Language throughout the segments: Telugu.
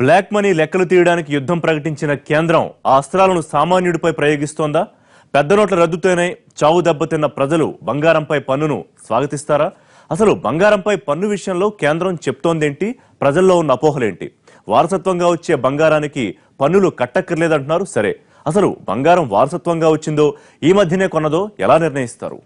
బ్లాక్ మనీ లెక్కలు తీయడానికి యుద్ధం ప్రకటించిన కేంద్రం ఆ అస్త్రాలను సామాన్యుడిపై ప్రయోగిస్తోందా? పెద్ద నోట్ల రద్దుతోనే చావు దెబ్బతిన్న ప్రజలు బంగారంపై పన్నును స్వాగతిస్తారా? అసలు బంగారంపై పన్ను విషయంలో కేంద్రం చెప్తోందేంటి? ప్రజల్లో ఉన్న అపోహలేంటి? వారసత్వంగా వచ్చే బంగారానికి పన్నులు కట్టక్కర్లేదంటున్నారు. సరే, అసలు బంగారం వారసత్వంగా వచ్చిందో ఈ మధ్యనే కొన్నదో ఎలా నిర్ణయిస్తారు?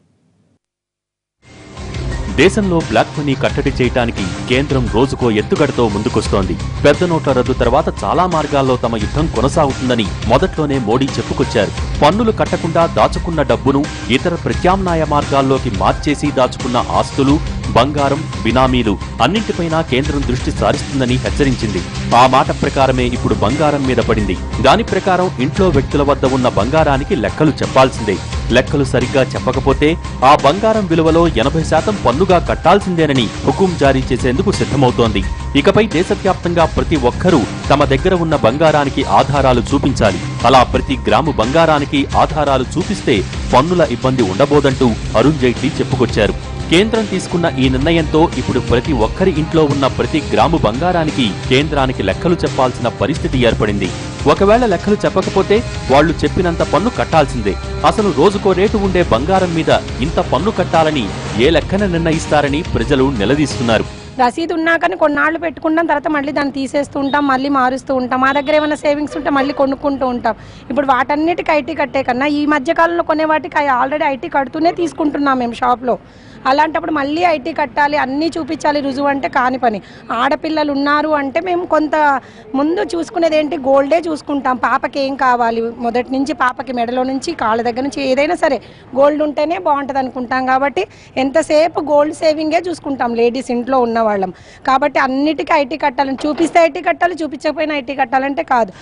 దేశంలో బ్లాక్ మనీ కట్టడి చేయడానికి కేంద్రం రోజుకో ఎత్తుగడతో ముందుకొస్తోంది. పెద్ద నోట్ల రద్దు తర్వాత చాలా మార్గాల్లో తమ యుద్ధం కొనసాగుతుందని మొదట్లోనే మోడీ చెప్పుకొచ్చారు. పన్నులు కట్టకుండా దాచుకున్న డబ్బును ఇతర ప్రత్యామ్నాయ మార్గాల్లోకి మార్చేసి దాచుకున్న ఆస్తులు, బంగారం, బినామీలు అన్నింటిపైనా కేంద్రం దృష్టి సారిస్తుందని హెచ్చరించింది. ఆ మాట ప్రకారమే ఇప్పుడు బంగారం మీద పడింది. దాని ప్రకారం ఇంట్లో వ్యక్తుల వద్ద ఉన్న బంగారానికి లెక్కలు చెప్పాల్సిందే. లెక్కలు సరిగ్గా చెప్పకపోతే ఆ బంగారం విలువలో 80% పన్నుగా కట్టాల్సిందేనని హుకుం జారీ చేసేందుకు సిద్ధమవుతోంది. ఇకపై దేశవ్యాప్తంగా ప్రతి ఒక్కరూ తమ దగ్గర ఉన్న బంగారానికి ఆధారాలు చూపించాలి. అలా ప్రతి గ్రాము బంగారానికి ఆధారాలు చూపిస్తే పన్నుల ఇబ్బంది ఉండబోదంటూ అరుణ్ జైట్లీ చెప్పుకొచ్చారు. కేంద్రం తీసుకున్న ఈ నిర్ణయంతో ఇప్పుడు ప్రతి ఒక్కరి ఇంట్లో ఉన్న ప్రతి గ్రాము బంగారానికి కేంద్రానికి లెక్కలు చెప్పాల్సిన పరిస్థితి ఏర్పడింది. ఒకవేళ లెక్కలు చెప్పకపోతే వాళ్లు చెప్పినంత పన్ను కట్టాల్సిందే. అసలు రోజుకో రేటు ఉండే బంగారం మీద ఇంత పన్ను కట్టాలని ఏ లెక్కన నిర్ణయిస్తారని ప్రజలు నిలదీస్తున్నారు. రసీదు ఉన్నాకని కొన్నాళ్ళు పెట్టుకుంటాం, తర్వాత మళ్ళీ దాన్ని తీసేస్తూ ఉంటాం, మళ్ళీ మారుస్తూ ఉంటాం. మా దగ్గర ఏమైనా సేవింగ్స్ ఉంటే మళ్ళీ కొనుక్కుంటూ ఉంటాం. ఇప్పుడు వాటన్నిటికి ఐటీ కట్టే కన్నా ఈ మధ్యకాలంలో కొనే వాటికి ఆల్రెడీ ఐటీ కడుతూనే తీసుకుంటున్నాం మేము షాప్లో. అలాంటప్పుడు మళ్ళీ ఐటీ కట్టాలి, అన్నీ చూపించాలి, రుజువు అంటే కాని పని. ఆడపిల్లలు ఉన్నారు అంటే మేము కొంత ముందు చూసుకునేది ఏంటి, గోల్డే చూసుకుంటాం. పాపకి ఏం కావాలి, మొదటి నుంచి పాపకి మెడలో నుంచి కాళ్ళ దగ్గర నుంచి ఏదైనా సరే గోల్డ్ ఉంటేనే బాగుంటుంది అనుకుంటాం. కాబట్టి ఎంతసేపు గోల్డ్ సేవింగే చూసుకుంటాం లేడీస్ ఇంట్లో ఉన్న వాళ్ళం. కాబట్టి అన్నిటికీ ఐటీ కట్టాలని, చూపిస్తే ఐటీ కట్టాలి, చూపించకపోయినా ఐటీ కట్టాలంటే కాదు.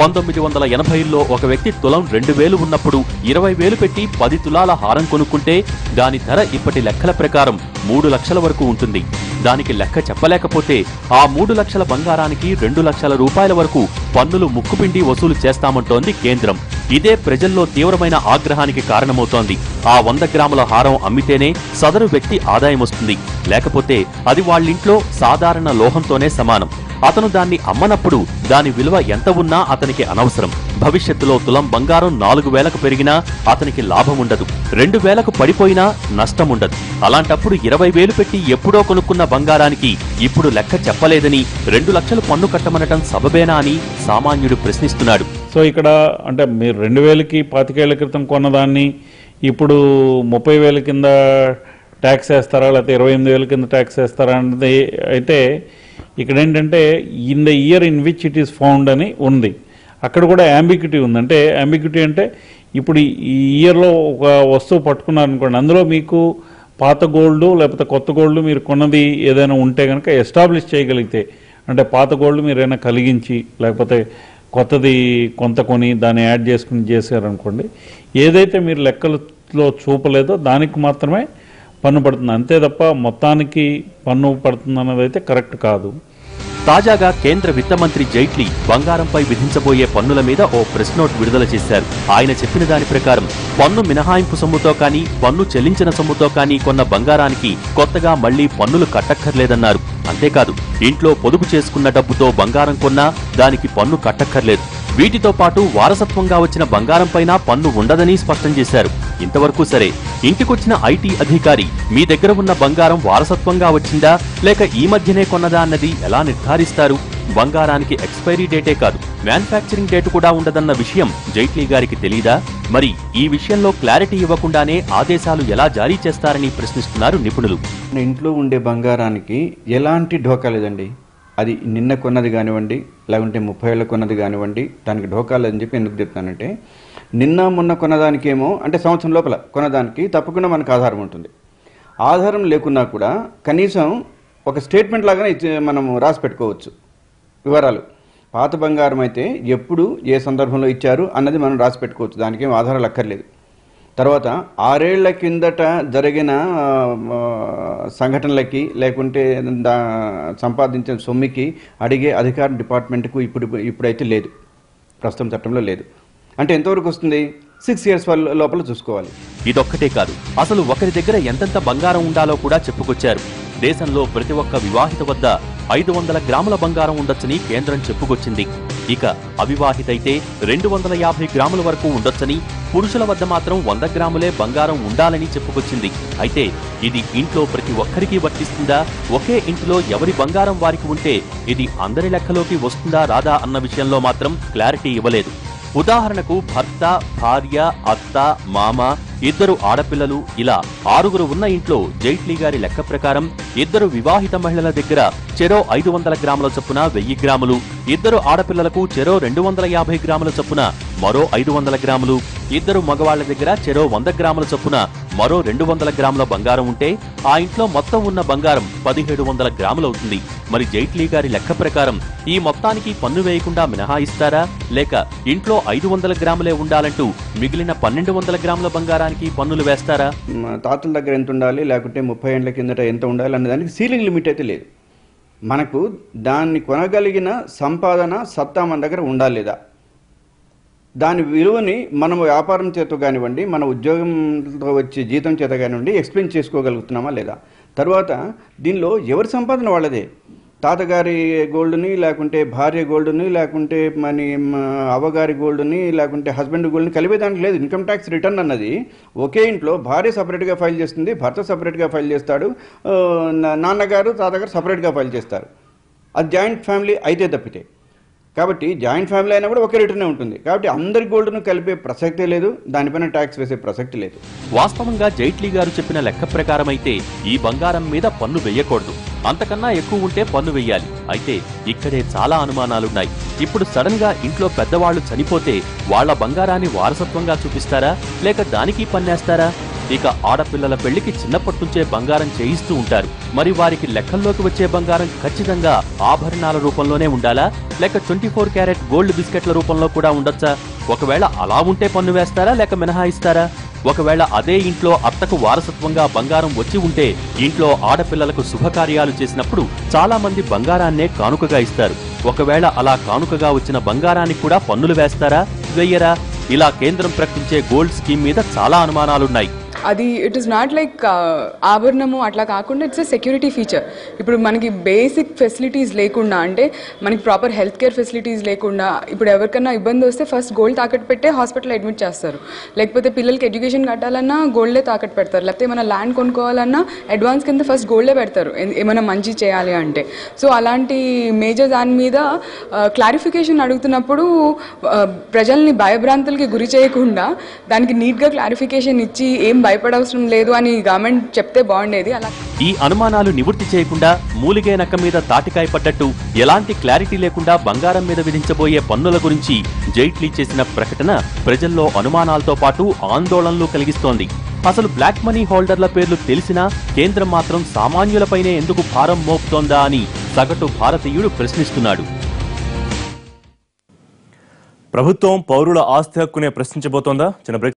1980లో ఒక వ్యక్తి తులం 2000 ఉన్నప్పుడు 20,000 పెట్టి 10 తులాల హారం కొనుక్కుంటే దాని ధర ఇప్పటి లెక్కల ప్రకారం 3 లక్షల వరకు ఉంటుంది. దానికి లెక్క చెప్పలేకపోతే ఆ 3 లక్షల బంగారానికి 2 లక్షల రూపాయల వరకు పన్నులు ముక్కుపిండి వసూలు చేస్తామంటోంది కేంద్రం. ఇదే ప్రజల్లో తీవ్రమైన ఆగ్రహానికి కారణమవుతోంది. ఆ 100 గ్రాముల హారం అమ్మితేనే సదరు వ్యక్తి ఆదాయం వస్తుంది, లేకపోతే అది వాళ్ళింట్లో సాధారణ లోహంతోనే సమానం. అతను దాన్ని అమ్మనప్పుడు దాని విలువ ఎంత ఉన్నా అతనికి అనవసరం. భవిష్యత్తులో తులం బంగారం 4,000కు పెరిగినా అతనికి లాభం ఉండదు, 2,000కు పడిపోయినా నష్టం ఉండదు. అలాంటప్పుడు 20,000 పెట్టి ఎప్పుడో కొనుక్కున్న బంగారానికి ఇప్పుడు లెక్క చెప్పలేదని 2 లక్షలు పన్ను కట్టమనటం సబబేనా అని సామాన్యుడు ప్రశ్నిస్తున్నాడు. సో ఇక్కడ అంటే మీరు 2,000కి 25 ఏళ్ల క్రితం కొన్నదాన్ని ఇప్పుడు 30,000 కింద ట్యాక్స్ వేస్తారా, లేకపోతే 28,000 కింద ట్యాక్స్ వేస్తారా అన్నది అయితే ఇక్కడ ఏంటంటే in the year in which it is found అని ఉంది. అక్కడ కూడా యాంబిగ్యూటీ ఉంది. అంటే యాంబిగ్యూటీ అంటే ఇప్పుడు ఈ ఇయర్లో ఒక వస్తువు పట్టుకున్నారనుకోండి, అందులో మీకు పాత గోల్డ్ లేకపోతే కొత్త గోల్డ్ మీరు కొన్నది ఏదైనా ఉంటే కనుక ఎస్టాబ్లిష్ చేయగలిగితే, అంటే పాత గోల్డ్ మీరు ఏదైనా కలిగించి లేకపోతే కొత్తది కొంత కొని దాన్ని యాడ్ చేసుకుని చేశారనుకోండి, ఏదైతే మీరు లెక్కలలో చూపలేదో దానికి మాత్రమే పన్ను పడుతుంది, అంతే తప్ప మొత్తానికి పన్ను పడుతుంది అన్నది అయితే కరెక్ట్ కాదు. తాజాగా కేంద్ర విత్త మంత్రి జైట్లీ బంగారంపై విధించబోయే పన్నుల మీద ఓ ప్రెస్ నోట్ విడుదల చేశారు. ఆయన చెప్పిన దాని ప్రకారం పన్ను మినహాయింపు సొమ్ముతో కానీ పన్ను చెల్లించిన సొమ్ముతో కానీ కొన్న బంగారానికి కొత్తగా మళ్లీ పన్నులు కట్టక్కర్లేదన్నారు. అంతేకాదు, ఇంట్లో పొదుపు చేసుకున్న డబ్బుతో బంగారం కొన్నా దానికి పన్ను కట్టక్కర్లేదు. వీటితో పాటు వారసత్వంగా వచ్చిన బంగారంపైన పన్ను ఉండదని స్పష్టం చేశారు. ఇంతవరకు సరే, ఇంటికొచ్చిన ఐటీ అధికారి మీ దగ్గర ఉన్న బంగారం వారసత్వంగా వచ్చిందా లేక ఈ మధ్యనే కొన్నదా అన్నది ఎలా నిర్ధారిస్తారు? బంగారానికి ఎక్స్పైరీ డేటే కాదు, మ్యానుఫ్యాక్చరింగ్ డేట్ కూడా ఉండదన్న విషయం జైట్లీ గారికి తెలీదా? మరి ఈ విషయంలో క్లారిటీ ఇవ్వకుండానే ఆదేశాలు ఎలా జారీ చేస్తారని ప్రశ్నిస్తున్నారు నిపుణులు. ఇంట్లో ఉండే బంగారానికి ఎలాంటి ఢోకా లేదండి. అది నిన్న కొన్నది కానివ్వండి, లేకుంటే 30 ఏళ్ళ కొన్నది కానివ్వండి, దానికి ఢోకా లేదని చెప్పి ఎందుకు చెప్తానంటే, నిన్న మొన్న కొన్నదానికేమో అంటే సంవత్సరం లోపల కొన్నదానికి తప్పకుండా మనకు ఆధారం ఉంటుంది. ఆధారం లేకున్నా కూడా కనీసం ఒక స్టేట్మెంట్ లాగానే మనం రాసి పెట్టుకోవచ్చు వివరాలు. పాత బంగారం అయితే ఎప్పుడు ఏ సందర్భంలో ఇచ్చారు అన్నది మనం రాసి పెట్టుకోవచ్చు, దానికేం ఆధారాలు అక్కర్లేదు. తర్వాత 6 ఏళ్ల కిందట జరిగిన సంఘటనలకి లేకుంటే సంపాదించిన సొమ్మికి అడిగే అధికార డిపార్ట్మెంట్కు ఇప్పుడైతే లేదు, ప్రస్తుతం చట్టంలో లేదు. అంటే ఎంతవరకు వస్తుంది? 6 ఇయర్స్ లోపల చూసుకోవాలి. ఇదొక్కటే కాదు, అసలు ఒకరి దగ్గర ఎంతెంత బంగారం ఉండాలో కూడా చెప్పుకొచ్చారు. దేశంలో ప్రతి ఒక్క వివాహిత వద్ద 500 గ్రాముల బంగారం ఉండొచ్చని కేంద్రం చెప్పుకొచ్చింది. ఇక అవివాహితైతే 250 గ్రాముల వరకు ఉండొచ్చని, పురుషుల వద్ద మాత్రం 100 గ్రాములే బంగారం ఉండాలని చెప్పుకొచ్చింది. అయితే ఇది ఇంట్లో ప్రతి ఒక్కరికి వర్తిస్తుందా, ఒకే ఇంటిలో ఎవరి బంగారం వారికి ఉంటే ఇది అందరి లెక్కలోకి వస్తుందా రాదా అన్న విషయంలో మాత్రం క్లారిటీ ఇవ్వలేదు. ఉదాహరణకు భర్త, భార్య, అత్త, మామ, 2 ఆడపిల్లలు ఇలా 6 ఉన్న ఇంట్లో జైట్లీ గారి లెక్క ప్రకారం 2 వివాహిత మహిళల దగ్గర చెరో 500 గ్రాముల చొప్పున 1000 గ్రాములు, 2 ఆడపిల్లలకు చెరో 250 గ్రాముల చొప్పున మరో 500 గ్రాములు, 2 మగవాళ్ల దగ్గర చెరో 100 గ్రాముల చొప్పున మరో 200 గ్రాముల బంగారం ఉంటే ఆ ఇంట్లో మొత్తం ఉన్న బంగారం 1700 గ్రాములవుతుంది. మరి జైట్లీ గారి లెక్క ప్రకారం ఈ మొత్తానికి పన్ను వేయకుండా మినహాయిస్తారా, లేక ఇంట్లో 500 గ్రాములే ఉండాలంటూ మిగిలిన 1200 గ్రాముల బంగారానికి పన్నులు వేస్తారా? తాతల దగ్గర ఎంత ఉండాలి, లేకుంటే 30 ఏళ్ల కిందట ఎంత ఉండాలి అనే దానికి సీలింగ్ లిమిట్ అయితే లేదు. మనకు దాన్ని కొనగలిగిన సంపాదన సత్తా మన దగ్గర ఉండాలి లేదా, దాని విలువని మనం వ్యాపారం చేత కానివ్వండి, మన ఉద్యోగంతో వచ్చే జీతం చేత కానివ్వండి ఎక్స్ప్లెయిన్ చేసుకోగలుగుతున్నామా లేదా. తర్వాత దీనిలో ఎవరి సంపాదన వాళ్ళదే. తాతగారి గోల్డ్ని, లేకుంటే భార్య గోల్డ్ని, లేకుంటే మన అవ్వగారి గోల్డ్ని, లేకుంటే హస్బెండ్ గోల్డ్ని కలిపేదానికి లేదు. ఇన్కమ్ ట్యాక్స్ రిటర్న్ అన్నది ఒకే ఇంట్లో భార్య సపరేట్గా ఫైల్ చేస్తుంది, భర్త సపరేట్గా ఫైల్ చేస్తాడు, నాన్నగారు తాతగారు సపరేట్గా ఫైల్ చేస్తారు. అది జాయింట్ ఫ్యామిలీ అయితే తప్పితే. కాబట్టి జాయింట్ ఫ్యామిలీ అయినా కూడా ఒకే రిటర్నే ఉంటుంది. కాబట్టి అందరి గోల్డ్ను కలిపే ప్రసక్తే లేదు, దానిపైన ట్యాక్స్ వేసే ప్రసక్తి లేదు. వాస్తవంగా జైట్లీ గారు చెప్పిన లెక్క ప్రకారం అయితే ఈ బంగారం మీద పన్ను వేయకూడదు, అంతకన్నా ఎక్కువ ఉంటే పన్ను వేయాలి. అయితే ఇక్కడే చాలా అనుమానాలున్నాయి. ఇప్పుడు సడన్ గా ఇంట్లో పెద్దవాళ్లు చనిపోతే వాళ్ల బంగారాన్ని వారసత్వంగా చూపిస్తారా, లేక దానికి పన్నేస్తారా? ఇక ఆడపిల్లల పెళ్లికి చిన్నప్పటి నుంచే బంగారం చేయిస్తూ ఉంటారు. మరి వారికి లెక్కల్లోకి వచ్చే బంగారం ఖచ్చితంగా ఆభరణాల రూపంలోనే ఉండాలా, లేక 24 క్యారెట్ గోల్డ్ బిస్కెట్ల రూపంలో కూడా ఉండొచ్చా? ఒకవేళ అలా ఉంటే పన్ను వేస్తారా, లేక మినహాయిస్తారా? ఒకవేళ అదే ఇంట్లో అత్తకు వారసత్వంగా బంగారం వచ్చి ఉంటే ఇంట్లో ఆడపిల్లలకు శుభకార్యాలు చేసినప్పుడు చాలా మంది బంగారాన్నే కానుకగా ఇస్తారు. ఒకవేళ అలా కానుకగా వచ్చిన బంగారానికి కూడా పన్నులు వేస్తారా, వెయ్యరా? ఇలా కేంద్రం ప్రకటించే గోల్డ్ స్కీమ్ మీద చాలా అనుమానాలున్నాయి. అది ఇట్ ఈస్ నాట్ లైక్ ఆభరణము అట్లా కాకుండా ఇట్స్ ఎ సెక్యూరిటీ ఫీచర్. ఇప్పుడు మనకి బేసిక్ ఫెసిలిటీస్ లేకుండా, అంటే మనకి ప్రాపర్ హెల్త్ కేర్ ఫెసిలిటీస్ లేకుండా ఇప్పుడు ఎవరికైనా ఇబ్బంది వస్తే ఫస్ట్ గోల్డ్ తాకట్టు పెట్టే హాస్పిటల్ అడ్మిట్ చేస్తారు. లేకపోతే పిల్లలకి ఎడ్యుకేషన్ కట్టాలన్నా గోల్డే తాకట్టు పెడతారు. లేకపోతే ఏమైనా ల్యాండ్ కొనుక్కోవాలన్నా అడ్వాన్స్ కింద ఫస్ట్ గోల్డే పెడతారు ఏమైనా మంచి చేయాలి అంటే. సో అలాంటి మేజర్ దాని మీద క్లారిఫికేషన్ అడుగుతున్నప్పుడు ప్రజల్ని భయభ్రాంతులకి గురి చేయకుండా దానికి నీట్గా క్లారిఫికేషన్ ఇచ్చి ఏం భయపడవసరం లేదు అని గవర్నమెంట్ చెప్తే బాగుండేది. అలా ఈ అనుమానాలు నివృత్తి చేయకుండా మూలిగే నక్క మీద తాటికాయ పడ్డట్టు ఎలాంటి క్లారిటీ లేకుండా బంగారం మీద విధించబోయే పన్నుల గురించి జైట్లీ చేసిన ప్రకటన ప్రజల్లో అనుమానాలతో పాటు ఆందోళనలు కలిగిస్తోంది. అసలు బ్లాక్ మనీ హోల్డర్ల పేర్లు తెలిసినా కేంద్రం మాత్రం సామాన్యులపైనే ఎందుకు భారం మోపుతోందా అని సగటు భారతీయుడు ప్రశ్నిస్తున్నాడు. ప్రభుత్వం పౌరుల ఆస్తి హక్కునే ప్రశ్నించబోతోందా? చిన్న బ్రేక్.